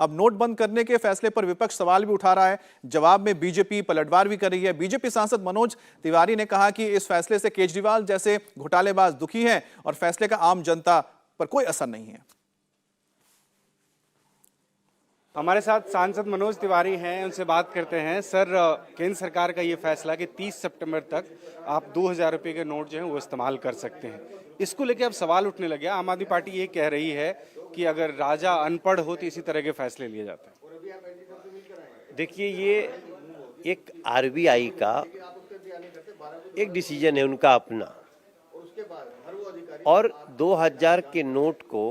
अब नोट बंद करने के फैसले पर विपक्ष सवाल भी उठा रहा है। जवाब में बीजेपी पलटवार भी कर रही है। बीजेपी सांसद मनोज तिवारी ने कहा कि इस फैसले से केजरीवाल जैसे घोटालेबाज दुखी हैं और फैसले का आम जनता पर कोई असर नहीं है। हमारे साथ सांसद मनोज तिवारी हैं, उनसे बात करते हैं। सर, केंद्र सरकार का ये फैसला कि 30 सितंबर तक आप 2000 रुपये के नोट जो हैं वो इस्तेमाल कर सकते हैं, इसको लेके अब सवाल उठने लगे। आम आदमी पार्टी ये कह रही है कि अगर राजा अनपढ़ हो तो इसी तरह के फैसले लिए जाते हैं। देखिए, ये एक आरबीआई का एक डिसीजन है, उनका अपना, और 2000 के नोट को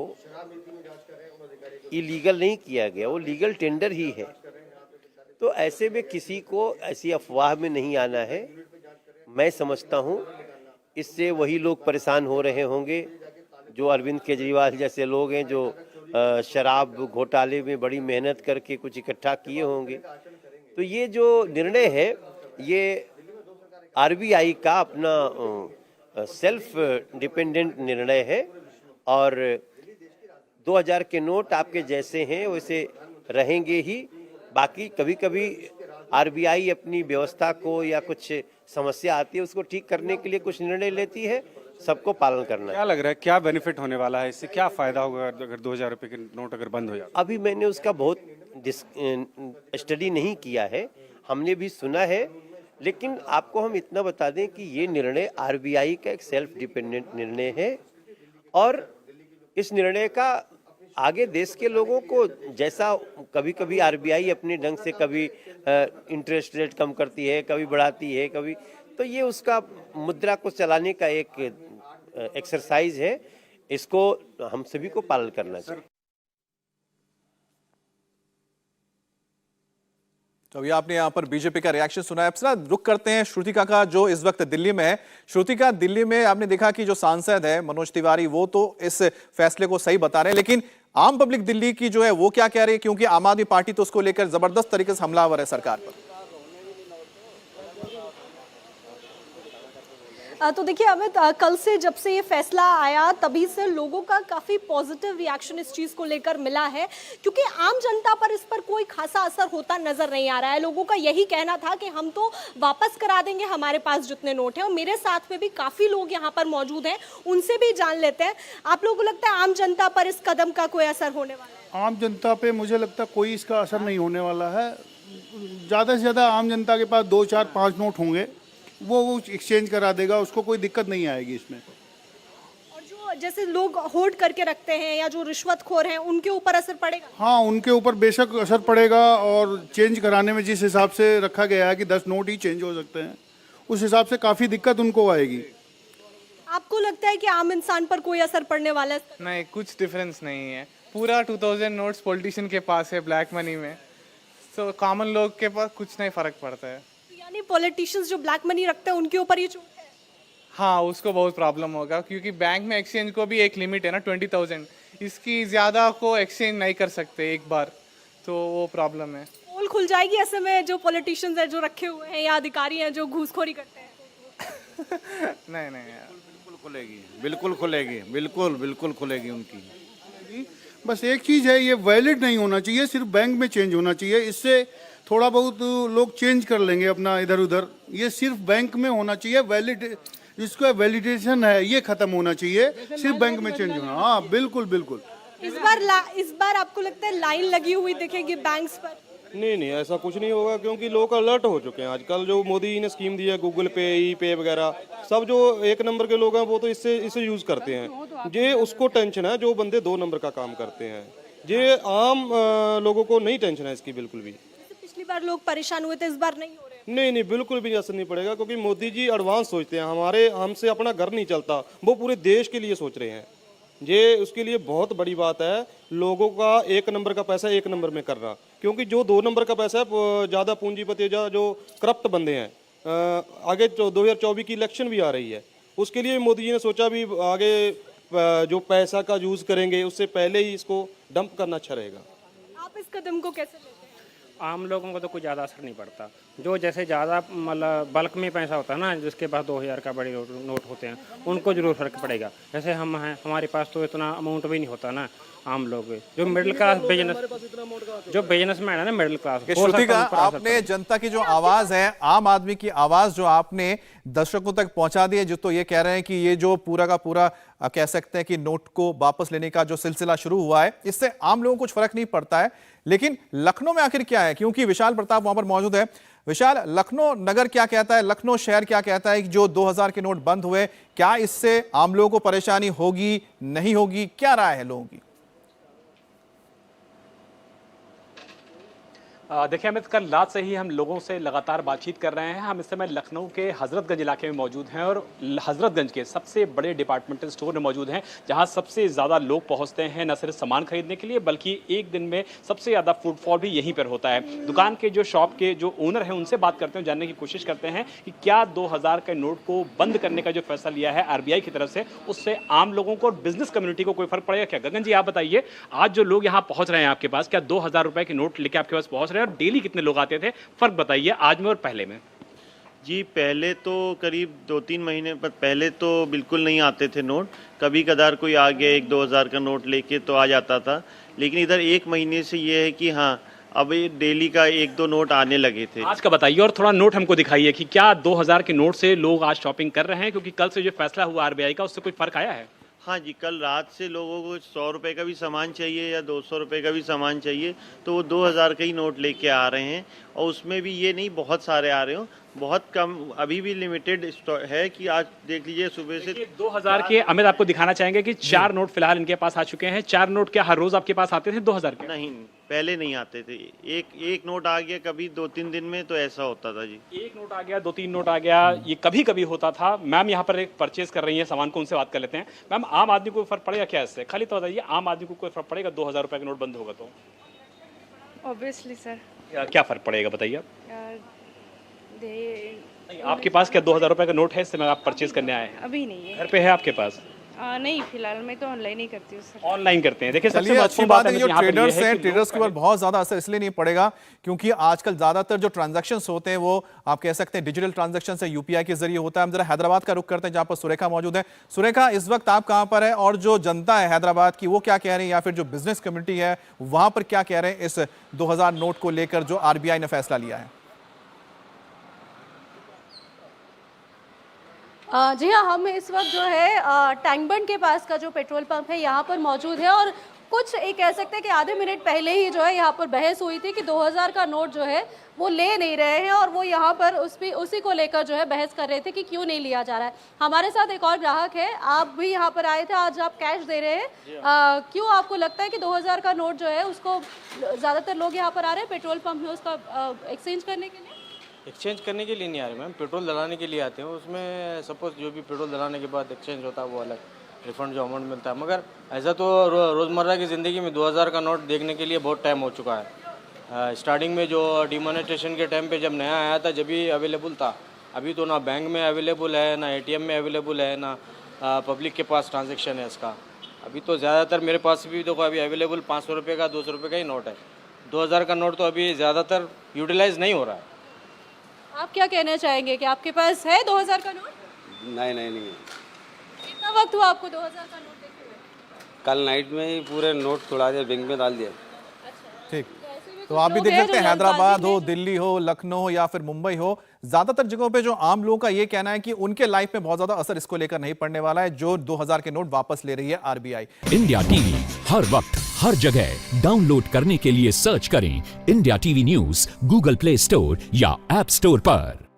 इलीगल नहीं किया गया, वो लीगल टेंडर ही है। तो ऐसे में किसी को ऐसी अफवाह में नहीं आना है। मैं समझता हूँ इससे वही लोग परेशान हो रहे होंगे जो अरविंद केजरीवाल जैसे लोग हैं, जो शराब घोटाले में बड़ी मेहनत करके कुछ इकट्ठा किए होंगे। तो ये जो निर्णय है ये आरबीआई का अपना सेल्फ डिपेंडेंट निर्णय है, और 2000 के नोट आपके जैसे हैं वैसे रहेंगे ही। बाकी कभी कभी आरबीआई अपनी व्यवस्था को या कुछ समस्या आती है उसको ठीक करने के लिए कुछ निर्णय लेती है, सबको पालन करना। क्या लग रहा है, क्या बेनिफिट होने वाला है इससे, क्या फायदा होगा अगर 2000 रुपये के नोट अगर बंद हो जाए? अभी मैंने उसका बहुत स्टडी नहीं किया है, हमने भी सुना है, लेकिन आपको हम इतना बता दें कि ये निर्णय आरबीआई का एक सेल्फ डिपेंडेंट निर्णय है, और इस निर्णय का आगे देश के लोगों को, जैसा कभी कभी आरबीआई अपने ढंग से कभी इंटरेस्ट रेट कम करती है, कभी बढ़ाती है, कभी, तो ये उसका मुद्रा को चलाने का एक एक्सरसाइज है, इसको हम सभी को पालन करना चाहिए। तो अभी आपने यहाँ पर बीजेपी का रिएक्शन सुना है। अप्सरा, रुक करते हैं श्रुतिका का, जो इस वक्त दिल्ली में है। श्रुतिका, दिल्ली में आपने देखा कि जो सांसद है मनोज तिवारी, वो तो इस फैसले को सही बता रहे हैं, लेकिन आम पब्लिक दिल्ली की जो है वो क्या कह रही है, क्योंकि आम आदमी पार्टी तो उसको लेकर जबरदस्त तरीके से हमलावर है सरकार पर। तो देखिए अमित, कल से जब से ये फैसला आया तभी से लोगों का काफ़ी पॉजिटिव रिएक्शन इस चीज़ को लेकर मिला है, क्योंकि आम जनता पर इस पर कोई खासा असर होता नजर नहीं आ रहा है। लोगों का यही कहना था कि हम तो वापस करा देंगे हमारे पास जितने नोट हैं, और मेरे साथ में भी काफ़ी लोग यहाँ पर मौजूद हैं, उनसे भी जान लेते हैं। आप लोगों को लगता है आम जनता पर इस कदम का कोई असर होने वाला है? आम जनता पे मुझे लगता है कोई इसका असर नहीं होने वाला है। ज़्यादा से ज़्यादा आम जनता के पास 2, 4, 5 नोट होंगे, वो एक्सचेंज करा देगा, उसको कोई दिक्कत नहीं आएगी इसमें। और जो जैसे लोग होल्ड करके रखते हैं या जो रिश्वतखोर हैं, उनके ऊपर असर पड़ेगा? हाँ, उनके ऊपर बेशक असर पड़ेगा, और चेंज कराने में जिस हिसाब से रखा गया है कि 10 नोट ही चेंज हो सकते हैं, उस हिसाब से काफ़ी दिक्कत उनको आएगी। आपको लगता है कि आम इंसान पर कोई असर पड़ने वाला है? नहीं, कुछ डिफरेंस नहीं है। पूरा 2000 नोट्स पॉलिटिशियन के पास है ब्लैक मनी में, तो कॉमन लोग के पास कुछ नहीं फर्क पड़ता है। यानी पॉलिटिशियंस जो ब्लैक मनी रखते हैं उनके ऊपर ये चोट है? हाँ, उसको बहुत प्रॉब्लम होगा, क्योंकि बैंक में एक्सचेंज को भी एक लिमिट है ना, 20,000, इसकी ज़्यादा को एक्सचेंज नहीं कर सकते एक बार, तो वो प्रॉब्लम है। पोल खुल जाएगी ऐसे में जो पॉलिटिशियंस हैं जो रखे हुए हैं या अधिकारी हैं जो घूसखोरी करते हैं? नहीं नहीं यार, बिल्कुल खुलेगी, बिल्कुल खुलेगी, बिल्कुल खुलेगी उनकी। बस एक चीज़ है, ये वैलिड नहीं होना चाहिए, सिर्फ बैंक में चेंज होना चाहिए। इससे थोड़ा बहुत लोग चेंज कर लेंगे अपना इधर उधर, ये सिर्फ बैंक में होना चाहिए। वैलिड, जिसका वैलिडेशन है, ये खत्म होना चाहिए, सिर्फ बैंक में चेंज होना। हाँ, बिल्कुल बिल्कुल। इस बार आपको लगता है लाइन लगी हुई दिखेगी बैंक्स पर? नहीं, ऐसा कुछ नहीं होगा, क्योंकि लोग अलर्ट हो चुके हैं आजकल। जो मोदी ने स्कीम दी है, गूगल पे, ई पे वगैरह, सब जो 1 नंबर के लोग हैं वो तो इसे यूज़ करते हैं। ये उसको टेंशन है जो बंदे 2 नंबर का काम करते हैं। ये आम लोगों को नहीं टेंशन है इसकी बिल्कुल भी। पिछली बार लोग परेशान हुए थे, इस बार नहीं हो रहे? नहीं, बिल्कुल भी असर नहीं पड़ेगा, क्योंकि मोदी जी एडवांस सोचते हैं। हमसे अपना घर नहीं चलता, वो पूरे देश के लिए सोच रहे हैं। ये उसके लिए बहुत बड़ी बात है, लोगों का 1 नंबर का पैसा 1 नंबर में करना। क्योंकि जो 2 नंबर का पैसा है, ज़्यादा पूंजीपति जो करप्ट बंदे हैं, आगे 2024 की इलेक्शन भी आ रही है, उसके लिए मोदी जी ने सोचा भी आगे जो पैसा का यूज़ करेंगे उससे पहले ही इसको डंप करना अच्छा रहेगा। आप इस कदम को कैसे लेते हैं? आम लोगों को तो कोई ज़्यादा असर नहीं पड़ता। जो जैसे ज़्यादा मतलब बल्क में पैसा होता है ना, जिसके पास 2000 का बड़े नोट होते हैं, उनको ज़रूर फर्क पड़ेगा। जैसे हम हैं, हमारे पास तो इतना अमाउंट भी नहीं होता ना, आम लोग जो मिडिल क्लास बिजनेस जो बिजनेसमैन है ना मिडिल क्लास। कि श्रुतिका, आपने जनता की जो आवाज है, आम आदमी की आवाज जो आपने दर्शकों तक पहुंचा दी है, जो तो ये कह रहे हैं कि ये जो पूरा का पूरा कह सकते हैं कि नोट को वापस लेने का जो सिलसिला शुरू हुआ है, इससे आम लोगों को कुछ फर्क नहीं पड़ता है। लेकिन लखनऊ में आखिर क्या है, क्योंकि विशाल प्रताप वहां पर मौजूद है। विशाल, लखनऊ नगर क्या कहता है, लखनऊ शहर क्या कहता है कि जो 2000 के नोट बंद हुए, क्या इससे आम लोगों को परेशानी होगी, नहीं होगी, क्या राय है लोगों की? देखिए अमित, कल रात से ही हम लोगों से लगातार बातचीत कर रहे हैं। हम इस समय लखनऊ के हजरतगंज इलाके में मौजूद हैं और हजरतगंज के सबसे बड़े डिपार्टमेंटल स्टोर में मौजूद हैं, जहां सबसे ज़्यादा लोग पहुंचते हैं न सिर्फ सामान खरीदने के लिए, बल्कि एक दिन में सबसे ज़्यादा फुटफॉल भी यहीं पर होता है। दुकान के जो शॉप के जो ओनर हैं उनसे बात करते हैं, जानने की कोशिश करते हैं कि क्या 2000 के नोट को बंद करने का जो फैसला लिया है RBI की तरफ से, उससे आम लोगों को और बिजनेस कम्युनिटी को कोई फर्क पड़ेगा क्या? गगन जी, आप बताइए, आज जो लोग यहाँ पहुँच रहे हैं आपके पास, क्या 2000 रुपये के नोट लेके आपके पास पहुँच रहे हैं और डेली कितने लोग आते थे? फर्क बताइए आज में और पहले में। जी, पहले तो करीब 2-3 महीने पर पहले तो बिल्कुल नहीं आते थे नोट। कभी कदार कोई आ गया 1-2 हज़ार का नोट लेके तो आ जाता था, लेकिन इधर 1 महीने से ये है कि हाँ, अब ये डेली का 1-2 नोट आने लगे थे। आज का बताइए और थोड़ा नोट हमको दिखाइए कि क्या 2000 के नोट से लोग आज शॉपिंग कर रहे हैं, क्योंकि कल से जो फैसला हुआ RBI का, उससे कोई फर्क आया है? हाँ जी, कल रात से लोगों को 100 रुपये का भी सामान चाहिए या 200 रुपये का भी सामान चाहिए, तो वो 2000 का ही नोट लेके आ रहे हैं। और उसमें भी ये नहीं बहुत सारे आ रहे हो, बहुत कम, अभी भी लिमिटेड है कि आज देख लीजिए सुबह से 2000 के। अमित, आपको दिखाना चाहेंगे कि 4 नोट फिलहाल इनके पास आ चुके हैं। 4 नोट क्या हर रोज आपके पास आते थे 2000 के? नहीं, पहले नहीं आते थे। एक नोट आ गया कभी 2-3 दिन में, तो ऐसा होता था जी। एक नोट आ गया, 2-3 नोट आ गया, ये कभी कभी होता था। मैम यहाँ पर एक परचेज कर रही है सामान को, उनसे बात कर लेते हैं। मैम, आम आदमी को फर्क पड़ेगा क्या इससे? खाली तो बताइए, आम आदमी को कोई फर्क पड़ेगा 2000 रुपये का नोट बंद होगा तो? Obviously sir. क्या फर्क पड़ेगा बताइए आप? आपके पास क्या 2000 रुपये का नोट है, इससे आप परचेज करने आए हैं? अभी नहीं है। घर पे है आपके पास? नहीं, फिलहाल मैं तो ऑनलाइन ही करती हूँ सर। ऑनलाइन करते हैं। देखिए, चलिए, अच्छी बात है कि जो ट्रेडर्स हैं, ट्रेडर्स के ऊपर बहुत ज्यादा असर इसलिए नहीं पड़ेगा क्योंकि आजकल ज्यादातर जो ट्रांजैक्शंस होते हैं वो आप कह सकते हैं डिजिटल ट्रांजैक्शन से UPI के जरिए होता है। हम जरा हैदराबाद का रुख करते हैं, जहां पर सुरेखा मौजूद है। सुरेखा, इस वक्त आप कहां पर है और जो जनता है हैदराबाद की वो क्या कह रही है, या फिर जो बिजनेस कम्युनिटी है वहां पर क्या कह रहे हैं इस 2000 नोट को लेकर जो RBI ने फैसला लिया है? जी हाँ, हम इस वक्त जो है टैंक बंड के पास का जो पेट्रोल पंप है यहाँ पर मौजूद है और कुछ एक कह सकते हैं कि आधे मिनट पहले ही जो है यहाँ पर बहस हुई थी कि 2000 का नोट जो है वो ले नहीं रहे हैं और वो यहाँ पर उसी को लेकर जो है बहस कर रहे थे कि क्यों नहीं लिया जा रहा है। हमारे साथ एक और ग्राहक है, आप भी यहाँ पर आए थे, आज आप कैश दे रहे हैं, क्यों आपको लगता है कि 2000 का नोट जो है उसको ज़्यादातर लोग यहाँ पर आ रहे हैं पेट्रोल पंप में उसका एक्सचेंज करने के लिए? एक्सचेंज करने के लिए नहीं आ रहे मैम, पेट्रोल डलाने के लिए आते हैं। उसमें सपोज जो भी पेट्रोल डलाने के बाद एक्सचेंज होता है वो अलग, रिफंड जो अमाउंट मिलता है। मगर ऐसा तो रोज़मर्रा की ज़िंदगी में 2000 का नोट देखने के लिए बहुत टाइम हो चुका है। स्टार्टिंग में जो डिमोनेटाइजेशन के टाइम पे जब नया आया था जब भी अवेलेबल था, अभी तो ना बैंक में अवेलेबल है, ना ATM में अवेलेबल है, ना पब्लिक के पास ट्रांजेक्शन है इसका। अभी तो ज़्यादातर मेरे पास भी देखो अभी अवेलेबल 500 रुपये का 200 रुपये का ही नोट है। 2000 का नोट तो अभी ज़्यादातर यूटिलाइज नहीं हो रहा है। आप क्या कहना चाहेंगे कि आपके पास है 2000 का नोट? नहीं। कितना वक्त हुआ आपको 2000 का नोट देखे हुए? कल नाइट में ही पूरे नोट छुड़ा दिया, बैंक में डाल दिया। ठीक, तो आप भी देख सकते हैं हैदराबाद हो, दिल्ली हो, लखनऊ हो या फिर मुंबई हो, ज्यादातर जगहों पे जो आम लोगों का ये कहना है कि उनके लाइफ में बहुत ज्यादा असर इसको लेकर नहीं पड़ने वाला है जो 2000 के नोट वापस ले रही है RBI। इंडिया TV हर वक्त हर जगह डाउनलोड करने के लिए सर्च करें India TV news Google play store या ऐप स्टोर पर।